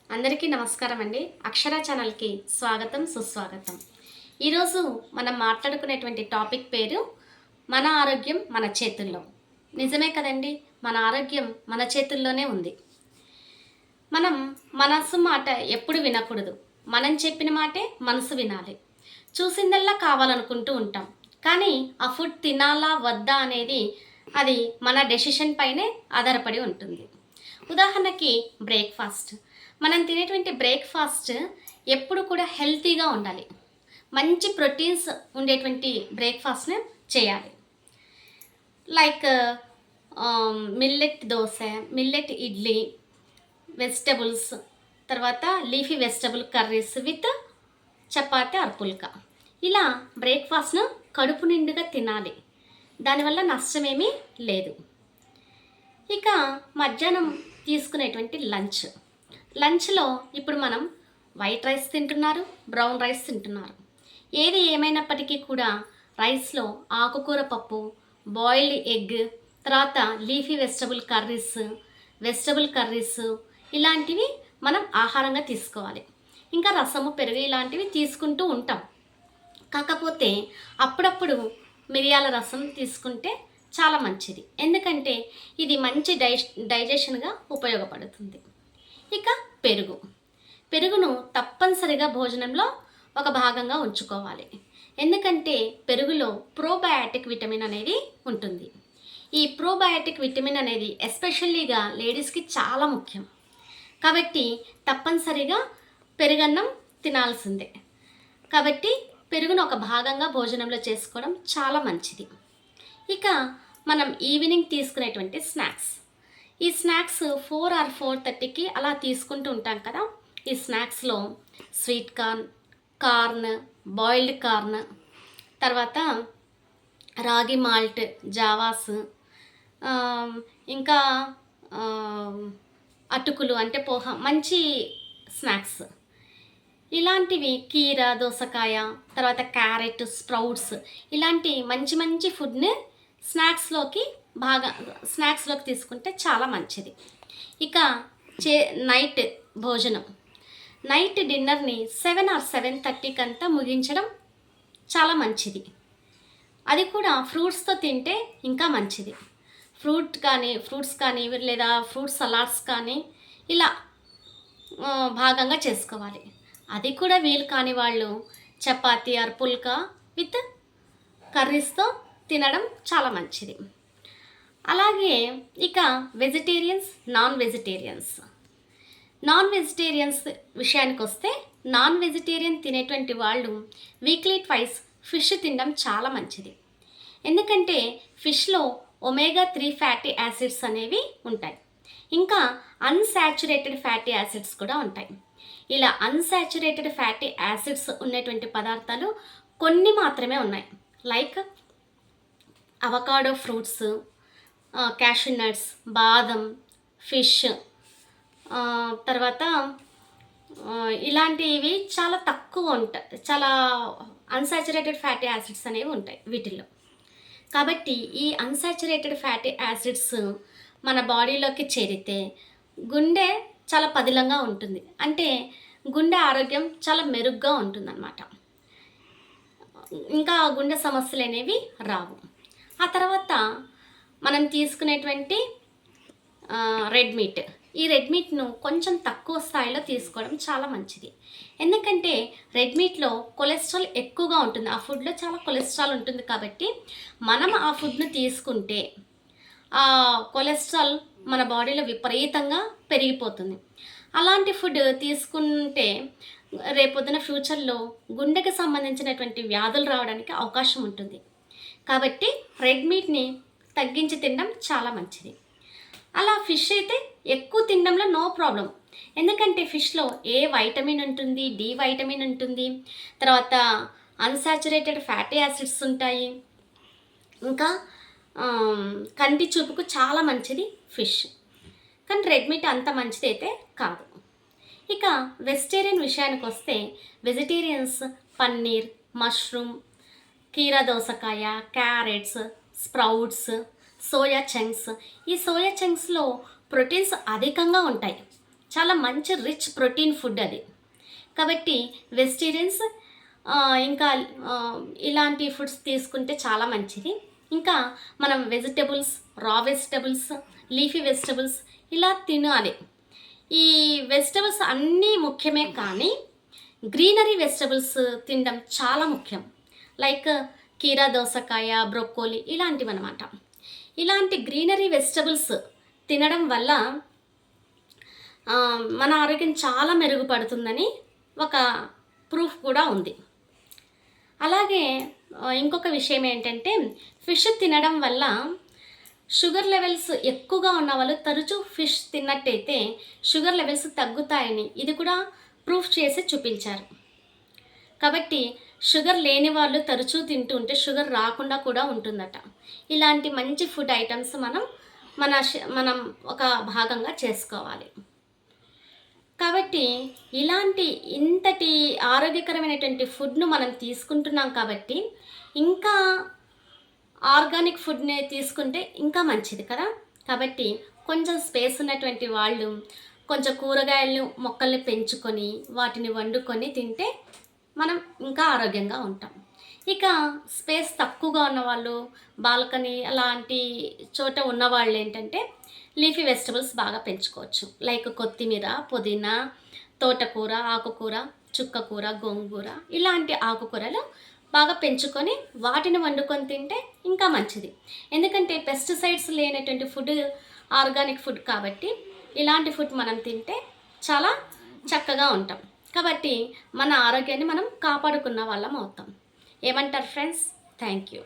అందరికీ నమస్కారం అండి. అక్షర ఛానల్కి స్వాగతం సుస్వాగతం. ఈరోజు మనం మాట్లాడుకునేటువంటి టాపిక్ పేరు మన ఆరోగ్యం మన చేతుల్లో. నిజమే కదండి, మన ఆరోగ్యం మన చేతుల్లోనే ఉంది. మనం మనసు మాట ఎప్పుడు వినకూడదు. మనం చెప్పిన మాటే మనసు వినాలి. చూసిందల్లా కావాలనుకుంటూ ఉంటాం, కానీ ఆ ఫుడ్ తినాలా వద్దా అనేది అది మన డెసిషన్ పైనే ఆధారపడి ఉంటుంది. ఉదాహరణకి బ్రేక్ఫాస్ట్. మనం తినేటువంటి బ్రేక్ఫాస్ట్ ఎప్పుడు కూడా హెల్తీగా ఉండాలి. మంచి ప్రోటీన్స్ ఉండేటువంటి బ్రేక్ఫాస్ట్ని చేయాలి. Like millet dosa, millet idli, vegetables, తర్వాత leafy vegetable curries with chapati or pulka. ఇలా బ్రేక్ఫాస్ట్ను కడుపు నిండుగా తినాలి. దానివల్ల నష్టమేమీ లేదు. ఇక మధ్యాహ్నం తీసుకునేటువంటి లంచ్లో ఇప్పుడు మనం వైట్ రైస్ తింటున్నారు, బ్రౌన్ రైస్ తింటున్నారు. ఏది ఏమైనప్పటికీ కూడా రైస్లో ఆకుకూర పప్పు, బాయిల్డ్ ఎగ్, తర్వాత లీఫీ వెజిటబుల్ కర్రీస్ ఇలాంటివి మనం ఆహారంగా తీసుకోవాలి. ఇంకా రసము, పెరుగు ఇలాంటివి తీసుకుంటూ ఉంటాం. కాకపోతే అప్పుడప్పుడు మిరియాల రసం తీసుకుంటే చాలా మంచిది. ఎందుకంటే ఇది మంచి డైజెషన్గా ఉపయోగపడుతుంది. ఇక పెరుగును తప్పనిసరిగా భోజనంలో ఒక భాగంగా ఉంచుకోవాలి. ఎందుకంటే పెరుగులో ప్రోబయాటిక్ విటమిన్ అనేది ఉంటుంది. ఈ ప్రోబయాటిక్ విటమిన్ అనేది ఎస్పెషల్లీగా లేడీస్కి చాలా ముఖ్యం. కాబట్టి తప్పనిసరిగా పెరుగన్నం తినాల్సిందే. కాబట్టి పెరుగును ఒక భాగంగా భోజనంలో చేసుకోవడం చాలా మంచిది. ఇక మనం ఈవినింగ్ తీసుకునేటువంటి స్నాక్స్. ఈ స్నాక్స్ 4 or 4:30కి అలా తీసుకుంటూ ఉంటాం కదా. ఈ స్నాక్స్లో స్వీట్ కార్న్, బాయిల్డ్ కార్న్, తర్వాత రాగి మాల్ట్, జావాస్, ఇంకా అటుకులు అంటే పోహ, మంచి స్నాక్స్. ఇలాంటివి కీర, దోసకాయ, తర్వాత క్యారెట్, స్ప్రౌట్స్ ఇలాంటి మంచి మంచి ఫుడ్ని స్నాక్స్లోకి తీసుకుంటే చాలా మంచిది. ఇక నైట్ డిన్నర్ని 7 or 7:30కి అంతా ముగించడం చాలా మంచిది. అది కూడా ఫ్రూట్స్తో తింటే ఇంకా మంచిది. ఫ్రూట్స్ కానీ లేదా ఫ్రూట్ సలాడ్స్ కానీ ఇలా భాగంగా చేసుకోవాలి. అది కూడా వీలు కాని వాళ్ళు చపాతీ ఆర్ పుల్కా విత్ కర్రీస్తో తినడం చాలా మంచిది. అలాగే ఇక నాన్ వెజిటేరియన్స్ విషయానికి వస్తే, నాన్ వెజిటేరియన్ తినేటువంటి వాళ్ళు వీక్లీ ట్వైస్ ఫిష్ తినడం చాలా మంచిది. ఎందుకంటే ఫిష్లో omega-3 ఫ్యాటీ యాసిడ్స్ అనేవి ఉంటాయి. ఇంకా అన్సాచురేటెడ్ ఫ్యాటీ యాసిడ్స్ కూడా ఉంటాయి. ఇలా అన్సాచురేటెడ్ ఫ్యాటీ యాసిడ్స్ ఉన్నటువంటి పదార్థాలు కొన్ని మాత్రమే ఉన్నాయి. Like avocado fruits, cashew nuts, బాదం, ఫిష్, తర్వాత ఇలాంటివి చాలా తక్కువ ఉంటాయి. చాలా అన్సాచురేటెడ్ ఫ్యాటీ యాసిడ్స్ అనేవి ఉంటాయి వీటిల్లో. కాబట్టి ఈ అన్సాచురేటెడ్ ఫ్యాటీ యాసిడ్స్ మన బాడీలోకి చేరితే గుండె చాలా పదిలంగా ఉంటుంది. అంటే గుండె ఆరోగ్యం చాలా మెరుగ్గా ఉంటుందన్నమాట. ఇంకా గుండె సమస్యలు అనేవి రావు. ఆ తర్వాత మనం తీసుకునేటువంటి ఈ రెడ్ మీట్ను కొంచెం తక్కువ స్థాయిలో తీసుకోవడం చాలా మంచిది. ఎందుకంటే రెడ్ మీట్లో కొలెస్ట్రాల్ ఎక్కువగా ఉంటుంది. ఆ ఫుడ్లో చాలా కొలెస్ట్రాల్ ఉంటుంది. కాబట్టి మనం ఆ ఫుడ్ను తీసుకుంటే ఆ కొలెస్ట్రాల్ మన బాడీలో విపరీతంగా పెరిగిపోతుంది. అలాంటి ఫుడ్ తీసుకుంటే రేపొద్దున ఫ్యూచర్లో గుండెకి సంబంధించినటువంటి వ్యాధులు రావడానికి అవకాశం ఉంటుంది. కాబట్టి రెడ్ మీట్ని తగ్గించి తినడం చాలా మంచిది. అలా ఫిష్ అయితే ఎక్కువ తినడంలో నో ప్రాబ్లం. ఎందుకంటే ఫిష్లో ఏ వైటమిన్ ఉంటుంది, డి వైటమిన్ ఉంటుంది, తర్వాత అన్సాచురేటెడ్ ఫ్యాటీ యాసిడ్స్ ఉంటాయి. ఇంకా కంటి చూపుకు చాలా మంచిది ఫిష్. కానీ రెడ్ మీట్ అంత మంచిది అయితే కాదు. ఇక వెజిటేరియన్ విషయానికి వస్తే, వెజిటేరియన్స్ పన్నీర్, మష్రూమ్, కీరా దోసకాయ, క్యారెట్స్, స్ప్రౌట్స్, సోయా చంక్స్. ఈ సోయా చంక్స్లో ప్రోటీన్స్ అధికంగా ఉంటాయి. చాలా మంచి రిచ్ ప్రోటీన్ ఫుడ్ అది. కాబట్టి వెజిటేరియన్స్ ఇంకా ఇలాంటి ఫుడ్స్ తీసుకుంటే చాలా మంచిది. ఇంకా మనం వెజిటబుల్స్, రా వెజిటబుల్స్, లీఫీ వెజిటబుల్స్ ఇలా తినాలి. ఈ వెజిటబుల్స్ అన్నీ ముఖ్యమే కానీ గ్రీనరీ వెజిటబుల్స్ తినడం చాలా ముఖ్యం. లైక్ కీరా దోసకాయ, బ్రొక్కోలి ఇలాంటివన్నమాట. ఇలాంటి గ్రీనరీ వెజిటబుల్స్ తినడం వల్ల మన ఆరోగ్యం చాలా మెరుగుపడుతుందని ఒక ప్రూఫ్ కూడా ఉంది. అలాగే ఇంకొక విషయం ఏంటంటే ఫిష్ తినడం వల్ల షుగర్ లెవెల్స్ ఎక్కువగా ఉన్న వాళ్ళు తరచూ ఫిష్ తిన్నట్టయితే షుగర్ లెవెల్స్ తగ్గుతాయని ఇది కూడా ప్రూఫ్ చేసి చూపించారు. కాబట్టి షుగర్ లేని వాళ్ళు తరచూ తింటూ ఉంటే షుగర్ రాకుండా కూడా ఉంటుందట. ఇలాంటి మంచి ఫుడ్ ఐటమ్స్ మనం ఒక భాగంగా చేసుకోవాలి. కాబట్టి ఇంతటి ఆరోగ్యకరమైనటువంటి ఫుడ్ను మనం తీసుకుంటున్నాం కాబట్టి ఇంకా ఆర్గానిక్ ఫుడ్ని తీసుకుంటే ఇంకా మంచిది కదా. కాబట్టి కొంచెం స్పేస్ ఉన్నటువంటి వాళ్ళు కొంచెం కూరగాయలు మొక్కల్ని పెంచుకొని వాటిని వండుకొని తింటే మనం ఇంకా ఆరోగ్యంగా ఉంటాం. ఇక స్పేస్ తక్కువగా ఉన్నవాళ్ళు బాల్కనీ అలాంటి చోట ఉన్నవాళ్ళు ఏంటంటే లీఫీ వెజిటబుల్స్ బాగా పెంచుకోవచ్చు. లైక్ కొత్తిమీర, పుదీనా, తోటకూర, ఆకుకూర, చుక్కకూర, గోంగూర ఇలాంటి ఆకుకూరలు బాగా పెంచుకొని వాటిని వండుకొని తింటే ఇంకా మంచిది. ఎందుకంటే పెస్టిసైడ్స్ లేనటువంటి ఫుడ్ ఆర్గానిక్ ఫుడ్ కాబట్టి ఇలాంటి ఫుడ్ మనం తింటే చాలా చక్కగా ఉంటాం. కాబట్టి మన ఆరోగ్యాన్ని మనం కాపాడుకున్న వాళ్ళం అవుతాం. ఏమంటారు ఫ్రెండ్స్? Thank you.